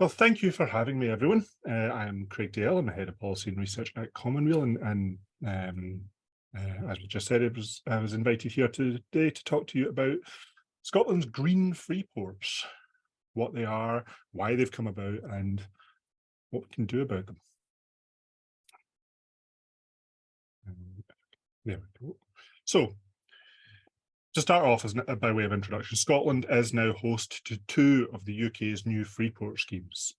Well, thank you for having me, everyone. I am Craig Dale. I'm the Head of Policy and Research at Commonweal, as we just said, I was invited here today to talk to you about Scotland's green freeports, what they are, why they've come about, and what we can do about them. There we go. So, to start off, by way of introduction, Scotland is now host to two of the UK's new freeport schemes.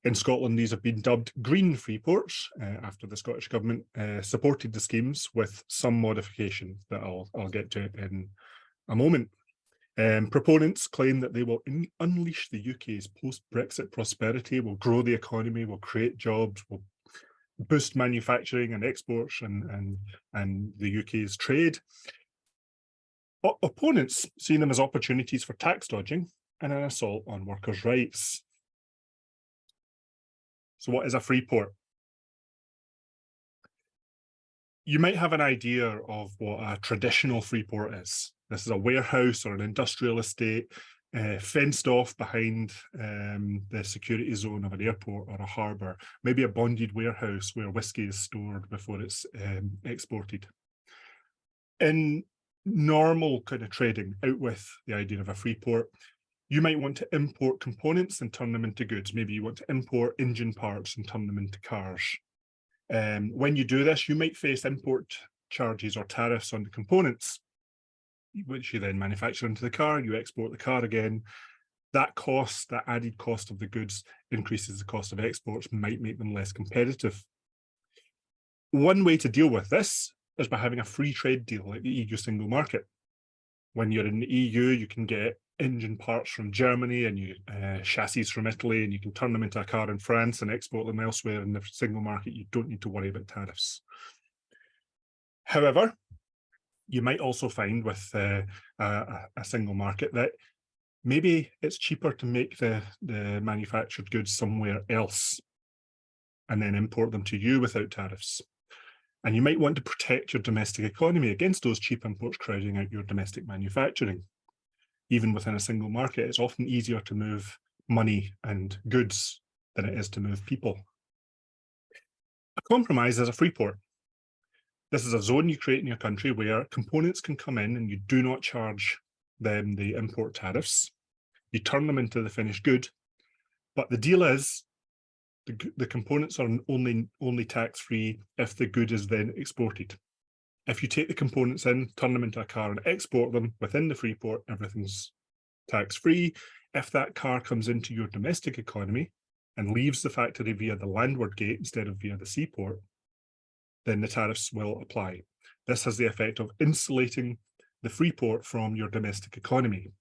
In Scotland, these have been dubbed green freeports after the Scottish Government supported the schemes with some modification that I'll get to in a moment. Proponents claim that they will unleash the UK's post-Brexit prosperity, will grow the economy, will create jobs, will boost manufacturing and exports and the UK's trade. Opponents see them as opportunities for tax dodging and an assault on workers' rights. So what is a freeport? You might have an idea of what a traditional freeport is. This is a warehouse or an industrial estate fenced off behind the security zone of an airport or a harbour, maybe a bonded warehouse where whiskey is stored before it's exported. In normal kind of trading out with the idea of a freeport, you might want to import components and turn them into goods. Maybe you want to import engine parts and turn them into cars. When you do this, you might face import charges or tariffs on the components, which you then manufacture into the car. You export the car again. That cost, that added cost of the goods, increases the cost of exports, might make them less competitive. One way to deal with this is by having a free trade deal like the EU single market. When you're in the EU, you can get engine parts from Germany and chassis from Italy, and you can turn them into a car in France and export them elsewhere in the single market. You don't need to worry about tariffs. However, you might also find with a single market that maybe it's cheaper to make the manufactured goods somewhere else and then import them to you without tariffs. And you might want to protect your domestic economy against those cheap imports crowding out your domestic manufacturing. Even within a single market, it's often easier to move money and goods than it is to move people. A compromise is a freeport. This is a zone you create in your country where components can come in and you do not charge them the import tariffs. You turn them into the finished good, but the deal is the components are only tax-free if the good is then exported. If you take the components in, turn them into a car and export them within the freeport, everything's tax-free. If that car comes into your domestic economy and leaves the factory via the landward gate instead of via the seaport, then the tariffs will apply. This has the effect of insulating the freeport from your domestic economy.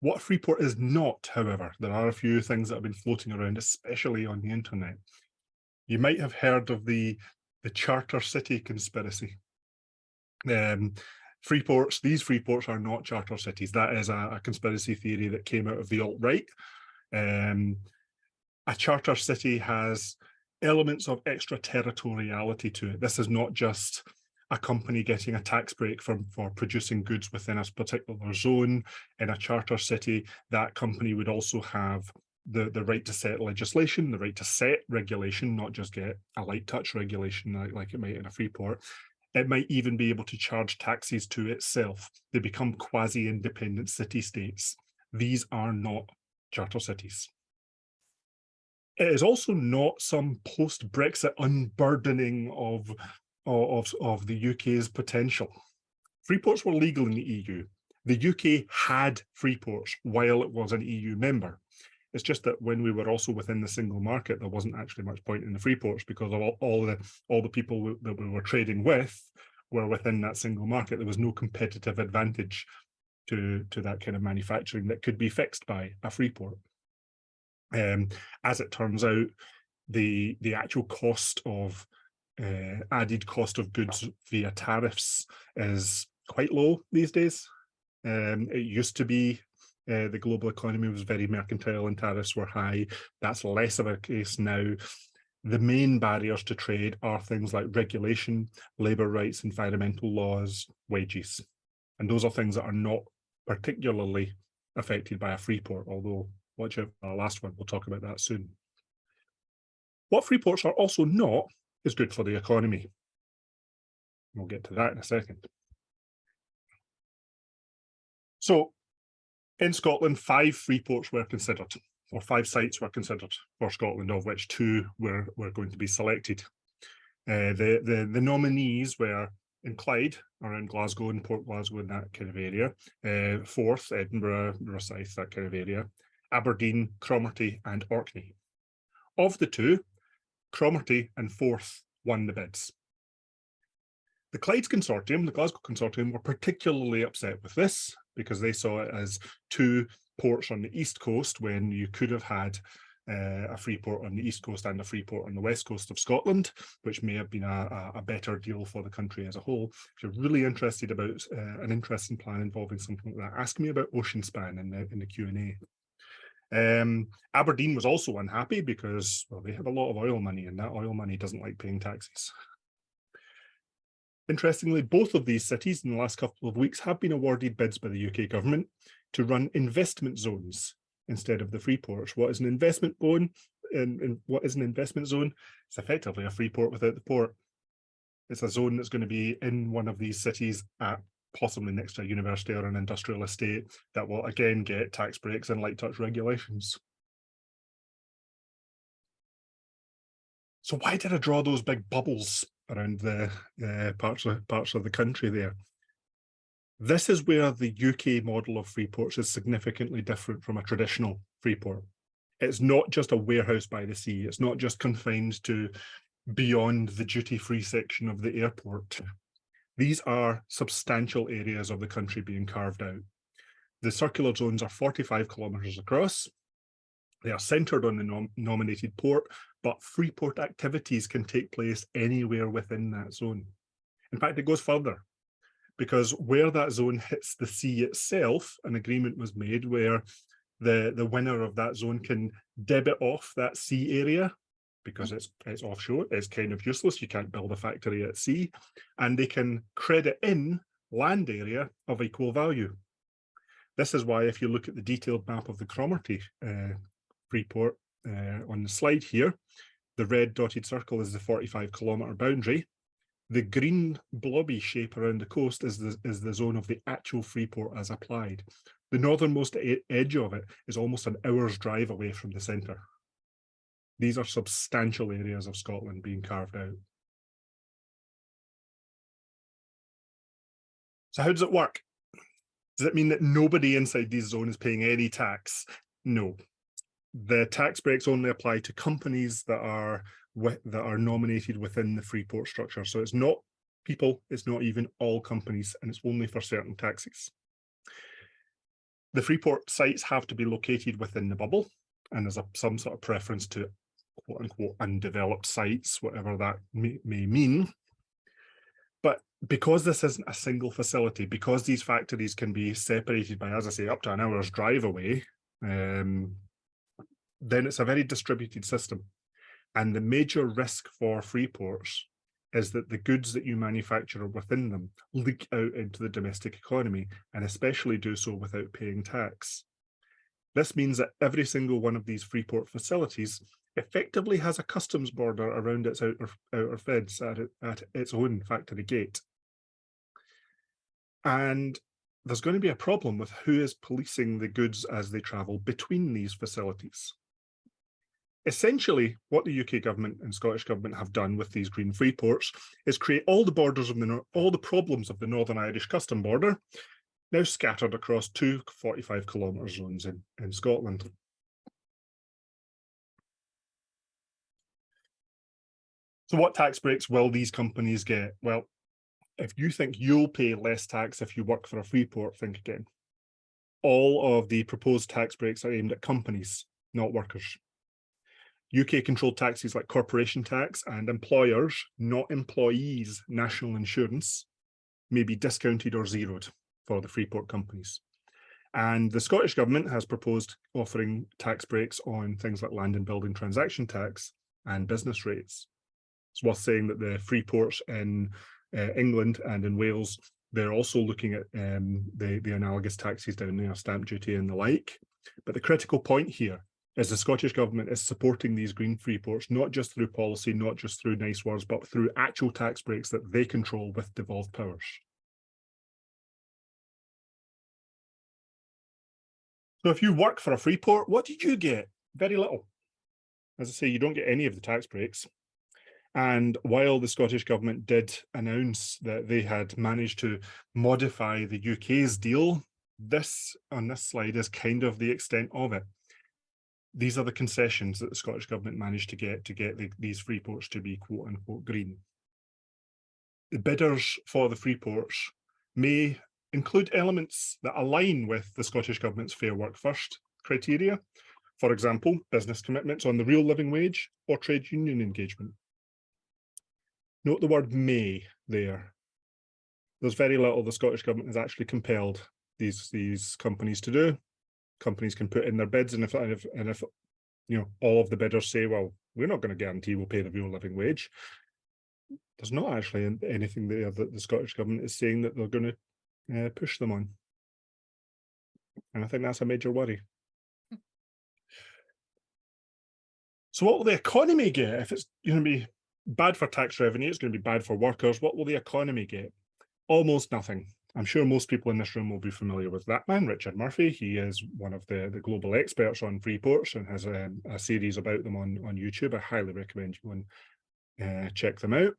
What a freeport is not, however, there are a few things that have been floating around, especially on the internet. You might have heard of the charter city conspiracy. These freeports are not charter cities. That is a conspiracy theory that came out of the alt-right. A charter city has elements of extraterritoriality to it. This is not just a company getting a tax break for producing goods within a particular zone. In a charter city, that company would also have the right to set legislation, the right to set regulation, not just get a light touch regulation like it might in a freeport. It might even be able to charge taxes to itself. They become quasi-independent city-states. These are not charter cities. It is also not some post-Brexit unburdening of the UK's potential. Freeports were legal in the EU. The UK had freeports while it was an EU member. It's just that when we were also within the single market, there wasn't actually much point in the freeports because of all the people that we were trading with were within that single market. There was no competitive advantage to that kind of manufacturing that could be fixed by a freeport. As it turns out, the actual cost of added cost of goods via tariffs is quite low these days. It used to be the global economy was very mercantile and tariffs were high. That's less of a case now. The main barriers to trade are things like regulation, labour rights, environmental laws, wages. And those are things that are not particularly affected by a free port, although watch out for our last one, we'll talk about that soon. What free ports are also not is good for the economy. We'll get to that in a second. So in Scotland, 5 free ports were considered, or 5 sites were considered for Scotland, of which 2 were going to be selected. The nominees were in Clyde, around Glasgow and Port Glasgow, in that kind of area, Forth, Edinburgh, Rosyth, that kind of area, Aberdeen, Cromarty and Orkney. Of the 2, Cromarty and Forth won the bids. The Clyde consortium, the Glasgow consortium, were particularly upset with this because they saw it as 2 ports on the east coast when you could have had a free port on the east coast and a free port on the west coast of Scotland, which may have been a better deal for the country as a whole. If you're really interested about an interesting plan involving something like that, ask me about Ocean Span in the Q&A. Aberdeen was also unhappy because, well, they have a lot of oil money, and that oil money doesn't like paying taxes. Interestingly, both of these cities in the last couple of weeks have been awarded bids by the UK government to run investment zones instead of the free ports. What is an investment zone? What is an investment zone? It's effectively a free port without the port. It's a zone that's going to be in one of these cities, at possibly next to a university or an industrial estate, that will again get tax breaks and light touch regulations. So why did I draw those big bubbles around the parts of the country there? This is where the UK model of free ports is significantly different from a traditional free port. It's not just a warehouse by the sea. It's not just confined to beyond the duty-free section of the airport. These are substantial areas of the country being carved out. The circular zones are 45 kilometres across. They are centred on the nominated port, but free port activities can take place anywhere within that zone. In fact, it goes further, because where that zone hits the sea itself, an agreement was made where the winner of that zone can debit off that sea area, because it's offshore, it's kind of useless, you can't build a factory at sea, and they can credit in land area of equal value. This is why, if you look at the detailed map of the Cromarty free port on the slide here, the red dotted circle is the 45-kilometre boundary. The green blobby shape around the coast is the zone of the actual free port as applied. The northernmost edge of it is almost an hour's drive away from the centre. These are substantial areas of Scotland being carved out. So how does it work? Does it mean that nobody inside these zones is paying any tax? No. The tax breaks only apply to companies that are nominated within the free port structure. So it's not people, it's not even all companies, and it's only for certain taxes. The free port sites have to be located within the bubble, and there's some sort of preference to quote unquote undeveloped sites, whatever that may mean. But because this isn't a single facility, because these factories can be separated by, as I say, up to an hour's drive away, then it's a very distributed system. And the major risk for free ports is that the goods that you manufacture within them leak out into the domestic economy, and especially do so without paying tax. This means that every single one of these free port facilities effectively has a customs border around its outer fence at its own factory gate. And there's going to be a problem with who is policing the goods as they travel between these facilities. Essentially, what the UK government and Scottish government have done with these green free ports is create all the borders of all the problems of the Northern Irish custom border, now scattered across 2 45-kilometre zones in Scotland. So what tax breaks will these companies get? Well, if you think you'll pay less tax if you work for a free port, think again. All of the proposed tax breaks are aimed at companies, not workers. UK-controlled taxes like corporation tax and employers, not employees, national insurance, may be discounted or zeroed for the free port companies. And the Scottish Government has proposed offering tax breaks on things like land and building transaction tax and business rates. It's worth saying that the free ports in England and in Wales They're also looking at the analogous taxes down there, stamp duty and the like. But the critical point here is the Scottish Government is supporting these green free ports, not just through policy, not just through nice words, but through actual tax breaks that they control with devolved powers. So if you work for a free port, what did you get? Very little. As I say, you don't get any of the tax breaks. And while the Scottish Government did announce that they had managed to modify the UK's deal, this on this slide is kind of the extent of it. These are the concessions that the Scottish Government managed to get these free ports to be quote unquote green. The bidders for the free ports may include elements that align with the Scottish Government's Fair Work First criteria. For example, business commitments on the real living wage or trade union engagement. Note the word may there. There's very little the Scottish Government has actually compelled these companies to do. Companies can put in their bids, and if you know, all of the bidders say, well, we're not going to guarantee we'll pay the real living wage, there's not actually anything there that the Scottish Government is saying that they're going to push them on. And I think that's a major worry. So what will the economy get? If it's going to be bad for tax revenue, it's going to be bad for workers, what will the economy get? Almost nothing. I'm sure most people in this room will be familiar with that man, Richard Murphy. He is one of the global experts on free ports and has a series about them on YouTube. I highly recommend you go and check them out.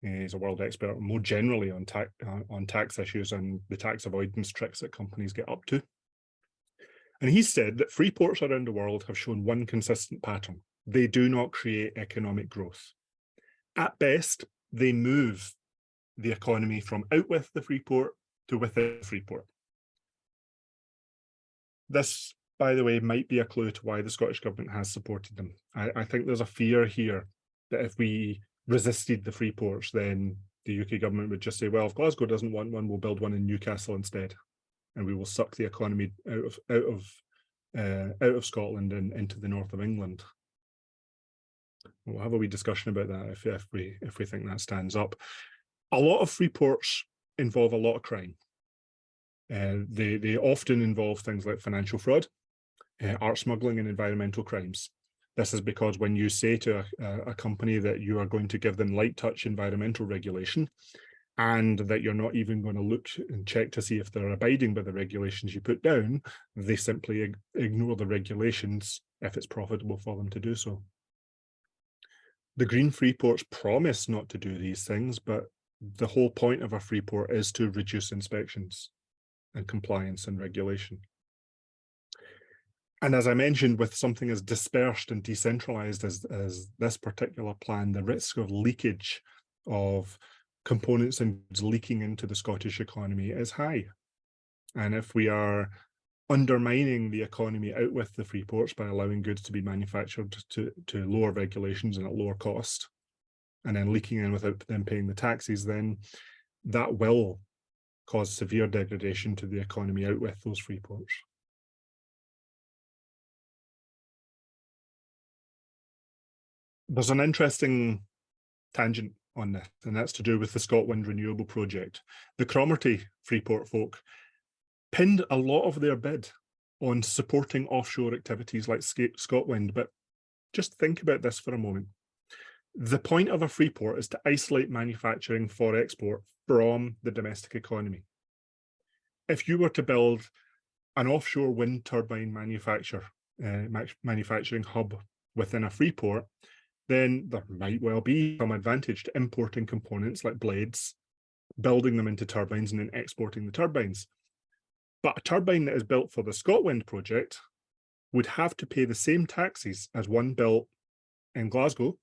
He's a world expert more generally on tax issues and the tax avoidance tricks that companies get up to. And he said that free ports around the world have shown one consistent pattern. They do not create economic growth. At best, they move the economy from out with the free port to within the free port. This, by the way, might be a clue to why the Scottish Government has supported them. I think there's a fear here that if we resisted the free ports, then the UK government would just say, well, if Glasgow doesn't want one, we'll build one in Newcastle instead, and we will suck the economy out of Scotland and into the north of England. We'll have a wee discussion about that if we think that stands up. A lot of free ports involve a lot of crime. They often involve things like financial fraud, art smuggling, and environmental crimes. This is because when you say to a company that you are going to give them light touch environmental regulation, and that you're not even going to look and check to see if they're abiding by the regulations you put down, they simply ignore the regulations if it's profitable for them to do so. The green free ports promise not to do these things, but the whole point of a free port is to reduce inspections and compliance and regulation. And as I mentioned, with something as dispersed and decentralized as this particular plan, the risk of leakage of components and goods leaking into the Scottish economy is high. And if we are undermining the economy out with the free ports by allowing goods to be manufactured to lower regulations and at lower cost, and then leaking in without them paying the taxes, then that will cause severe degradation to the economy out with those free ports. There's an interesting tangent on this, and that's to do with the ScotWind Renewable Project. The Cromarty Freeport folk pinned a lot of their bid on supporting offshore activities like ScotWind, but just think about this for a moment. The point of a free port is to isolate manufacturing for export from the domestic economy. If you were to build an offshore wind turbine manufacturing hub within a free port, then there might well be some advantage to importing components like blades, building them into turbines and then exporting the turbines. But a turbine that is built for the ScotWind project would have to pay the same taxes as one built in Glasgow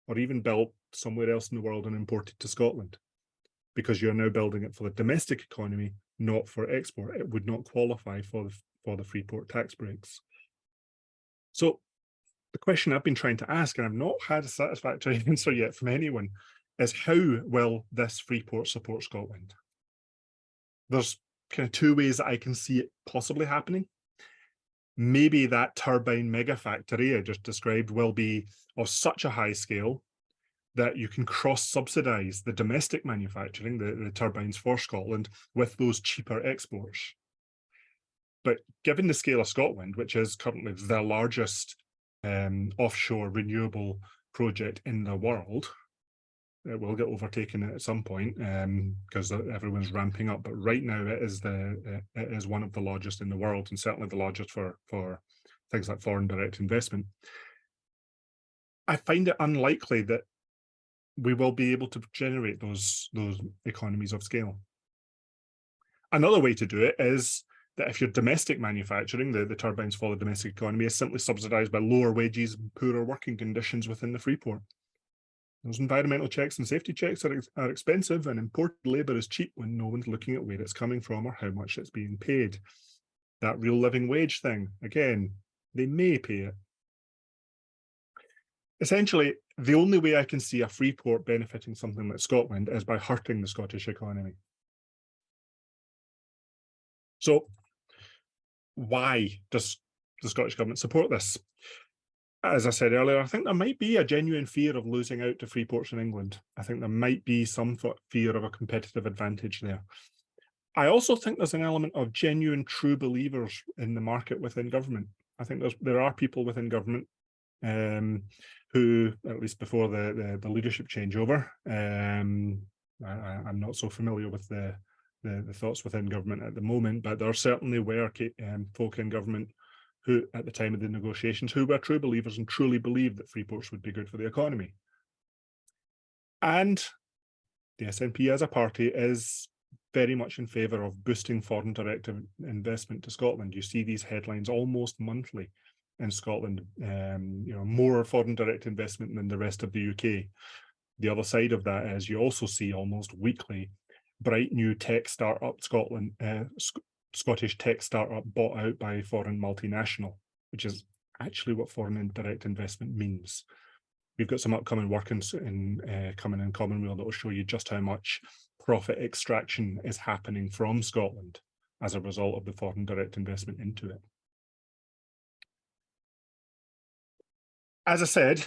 or even built somewhere else in the world and imported to Scotland, because you're now building it for the domestic economy, not for export. It would not qualify for the free port tax breaks. So the question I've been trying to ask, and I've not had a satisfactory answer yet from anyone, is how will this free port support Scotland? There's kind of two ways that I can see it possibly happening. Maybe that turbine mega factory I just described will be of such a high scale that you can cross-subsidise the domestic manufacturing, the turbines for Scotland, with those cheaper exports. But given the scale of Scotland, which is currently the largest offshore renewable project in the world, it will get overtaken at some point because everyone's ramping up. But right now, it is one of the largest in the world, and certainly the largest for things like foreign direct investment. I find it unlikely that we will be able to generate those economies of scale. Another way to do it is that if you're domestic manufacturing, the turbines for the domestic economy is simply subsidised by lower wages and poorer working conditions within the Freeport. Those environmental checks and safety checks are expensive, and imported labour is cheap when no one's looking at where it's coming from or how much it's being paid. That real living wage thing, again, they may pay it. Essentially, the only way I can see a Freeport benefiting something like Scotland is by hurting the Scottish economy. So why does the Scottish Government support this? As I said earlier, I think there might be a genuine fear of losing out to Freeports in England. I think there might be some fear of a competitive advantage there. I also think there's an element of genuine, true believers in the market within government. I think there are people within government who, at least before the leadership changeover, I'm not so familiar with the thoughts within government at the moment, but there certainly were folk in government who, at the time of the negotiations, who were true believers and truly believed that Freeports would be good for the economy. And the SNP as a party is very much in favour of boosting foreign direct investment to Scotland. You see these headlines almost monthly in Scotland, more foreign direct investment than the rest of the UK. The other side of that is you also see almost weekly bright new tech startup Scottish tech startup bought out by a foreign multinational, which is actually what foreign direct investment means. We've got some upcoming work coming in Commonweal that will show you just how much profit extraction is happening from Scotland as a result of the foreign direct investment into it. As I said,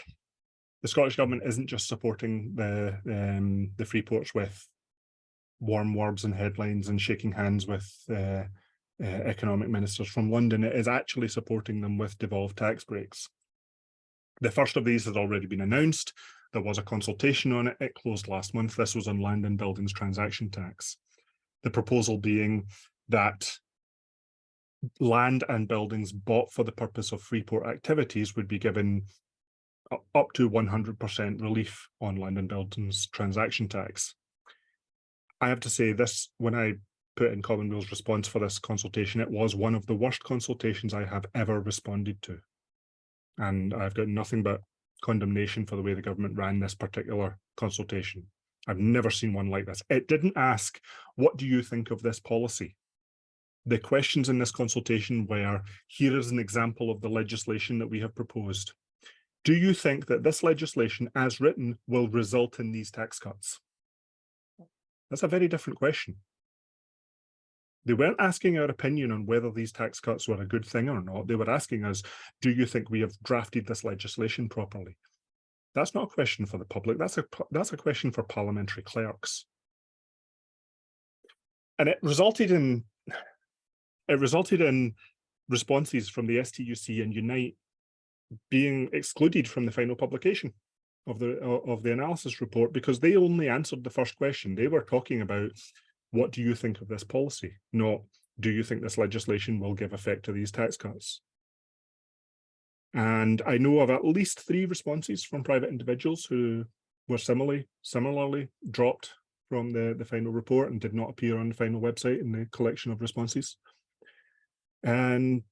the Scottish Government isn't just supporting the Freeports with warm words and headlines and shaking hands with economic ministers from London. It is actually supporting them with devolved tax breaks. The first of these has already been announced. There was a consultation on it. It closed last month. This was on land and buildings transaction tax. The proposal being that land and buildings bought for the purpose of Freeport activities would be given up to 100% relief on land and buildings transaction tax. I have to say this, when I put in Commonweal's response for this consultation, it was one of the worst consultations I have ever responded to. And I've got nothing but condemnation for the way the government ran this particular consultation. I've never seen one like this. It didn't ask, what do you think of this policy? The questions in this consultation were, here is an example of the legislation that we have proposed. Do you think that this legislation as written will result in these tax cuts? That's a very different question. They weren't asking our opinion on whether these tax cuts were a good thing or not. They were asking us, do you think we have drafted this legislation properly? That's not a question for the public. That's a question for parliamentary clerks. And it resulted in responses from the STUC and Unite being excluded from the final publication of the analysis report, because they only answered the first question. They were talking about, what do you think of this policy? Not, do you think this legislation will give effect to these tax cuts? And I know of at least 3 responses from private individuals who were similarly dropped from the final report and did not appear on the final website in the collection of responses. And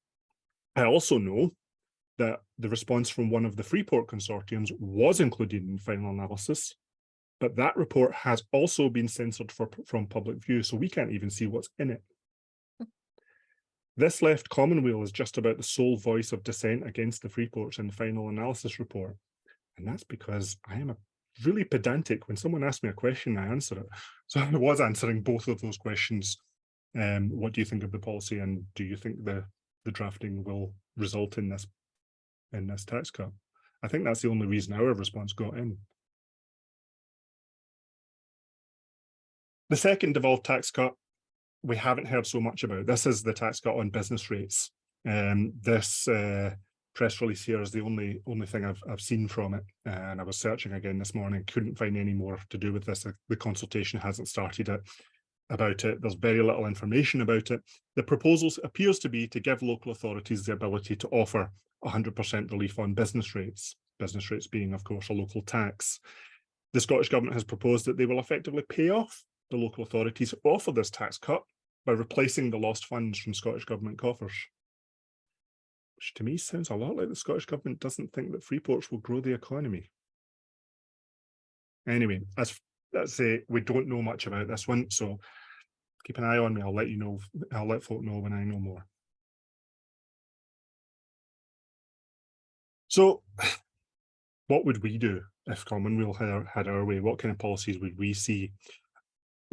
I also know that the response from one of the Freeport consortiums was included in the final analysis, but that report has also been censored from public view, so we can't even see what's in it. This left Commonweal as just about the sole voice of dissent against the Freeports in the final analysis report. And that's because I am really pedantic. When someone asks me a question, I answer it. So I was answering both of those questions. What do you think of the policy, and do you think the drafting will result in this tax cut? I think that's the only reason our response got in. The second devolved tax cut, we haven't heard so much about. This is the tax cut on business rates. This press release here is the only thing I've seen from it, and I was searching again this morning, couldn't find any more to do with this. The consultation hasn't started about it. There's very little information about it. The proposal appears to be to give local authorities the ability to offer 100% relief on business rates being, of course, a local tax. The Scottish Government has proposed that they will effectively pay off the local authorities who offer this tax cut by replacing the lost funds from Scottish Government coffers. Which to me sounds a lot like the Scottish Government doesn't think that Freeports will grow the economy. Anyway, let's say we don't know much about this one, so keep an eye on me. I'll let you know. I'll let folk know when I know more. So, what would we do if Commonweal had our way? What kind of policies would we see?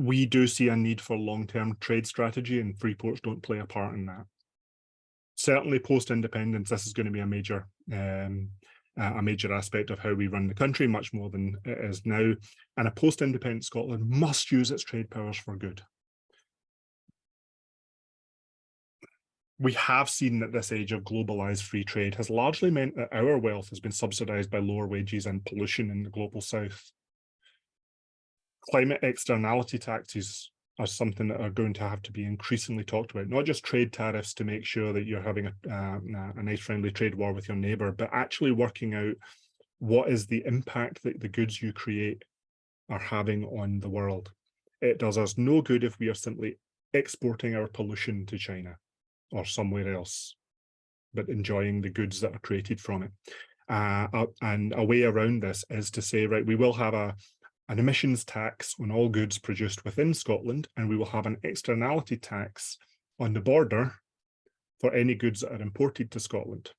We do see a need for long-term trade strategy, and Freeports don't play a part in that. Certainly, post-independence, this is going to be a major aspect of how we run the country, much more than it is now. And a post-independent Scotland must use its trade powers for good. We have seen that this age of globalised free trade has largely meant that our wealth has been subsidised by lower wages and pollution in the global south. Climate externality taxes are something that are going to have to be increasingly talked about, not just trade tariffs to make sure that you're having a nice friendly trade war with your neighbour, but actually working out what is the impact that the goods you create are having on the world. It does us no good if we are simply exporting our pollution to China or somewhere else, but enjoying the goods that are created from it. And a way around this is to say, right, we will have an emissions tax on all goods produced within Scotland, and we will have an externality tax on the border for any goods that are imported to Scotland.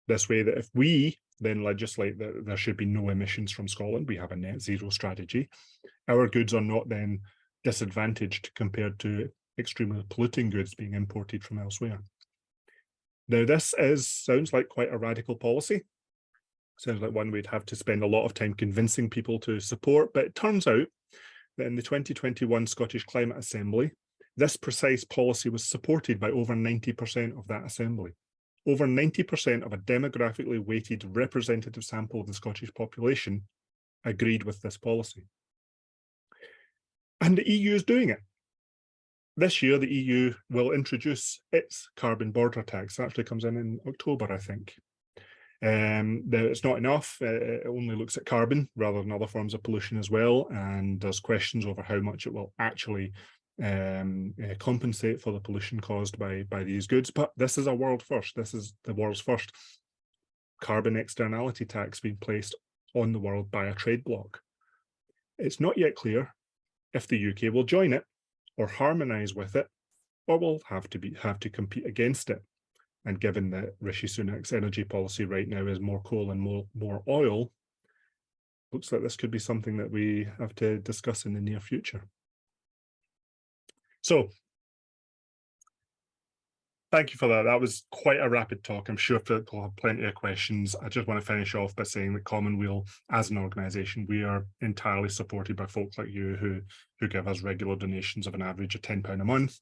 This way that if we then legislate that there should be no emissions from Scotland, we have a net zero strategy, our goods are not then disadvantaged compared to extremely polluting goods being imported from elsewhere. Now, this sounds like quite a radical policy. Sounds like one we'd have to spend a lot of time convincing people to support, but it turns out that in the 2021 Scottish Climate Assembly, this precise policy was supported by over 90% of that assembly. Over 90% of a demographically weighted representative sample of the Scottish population agreed with this policy. And the EU is doing it. This year, the EU will introduce its carbon border tax. It actually comes in October, I think. It's not enough. It only looks at carbon rather than other forms of pollution as well. And there's questions over how much it will actually compensate for the pollution caused by these goods. But this is a world first. This is the world's first carbon externality tax being placed on the world by a trade bloc. It's not yet clear if the UK will join it or harmonise with it, or will have to compete against it. And given that Rishi Sunak's energy policy right now is more coal and more oil, looks like this could be something that we have to discuss in the near future. So, thank you for that. That was quite a rapid talk. I'm sure people will have plenty of questions. I just want to finish off by saying that Commonweal, as an organisation, we are entirely supported by folks like you who give us regular donations of an average of £10 a month.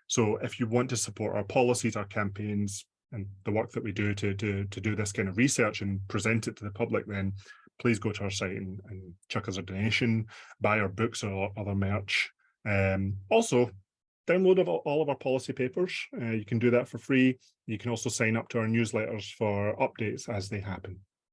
So if you want to support our policies, our campaigns, and the work that we do to do this kind of research and present it to the public, then please go to our site and chuck us a donation, buy our books or other merch. Also, download all of our policy papers. You can do that for free. You can also sign up to our newsletters for updates as they happen.